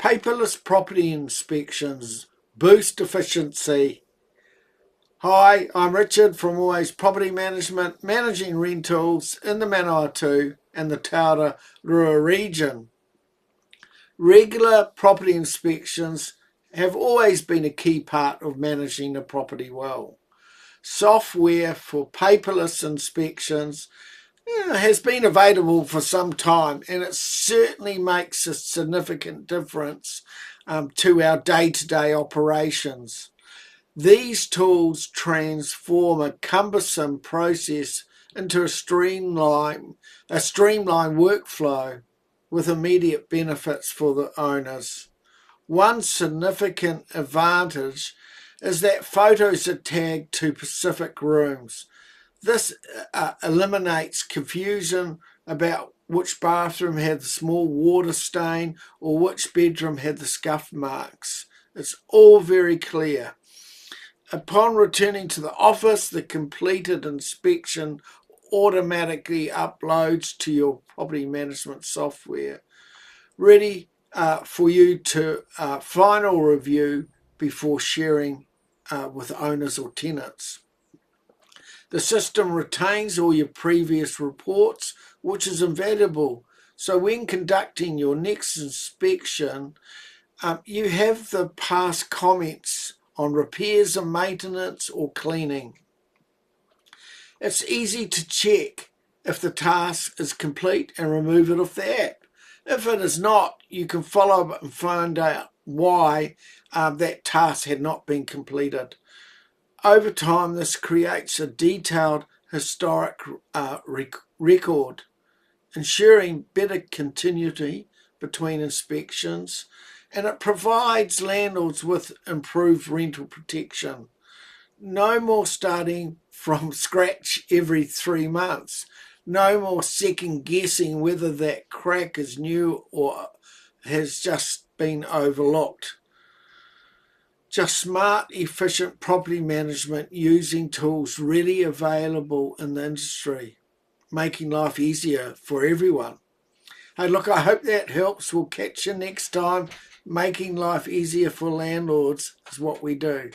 Paperless property inspections boost efficiency. Hi, I'm Richard from Always Property Management, managing rentals in the Manawatu and the Taurua region. Regular property inspections have always been a key part of managing a property well. Software for paperless inspections has been available for some time, and it certainly makes a significant difference to our day-to-day operations. These tools transform a cumbersome process into a streamlined workflow with immediate benefits for the owners. One significant advantage is that photos are tagged to specific rooms. This eliminates confusion about which bathroom had the small water stain or which bedroom had the scuff marks. It's all very clear. Upon returning to the office, the completed inspection automatically uploads to your property management software, ready for you to final review before sharing with owners or tenants. The system retains all your previous reports, which is invaluable. So when conducting your next inspection, you have the past comments on repairs and maintenance or cleaning. It's easy to check if the task is complete and remove it off the app. If it is not, you can follow up and find out why that task had not been completed. Over time, this creates a detailed historic record, ensuring better continuity between inspections, and it provides landlords with improved rental protection. No more starting from scratch every 3 months. No more second guessing whether that crack is new or has just been overlooked. Just smart, efficient property management using tools readily available in the industry, making life easier for everyone. Hey, look, I hope that helps. We'll catch you next time. Making life easier for landlords is what we do.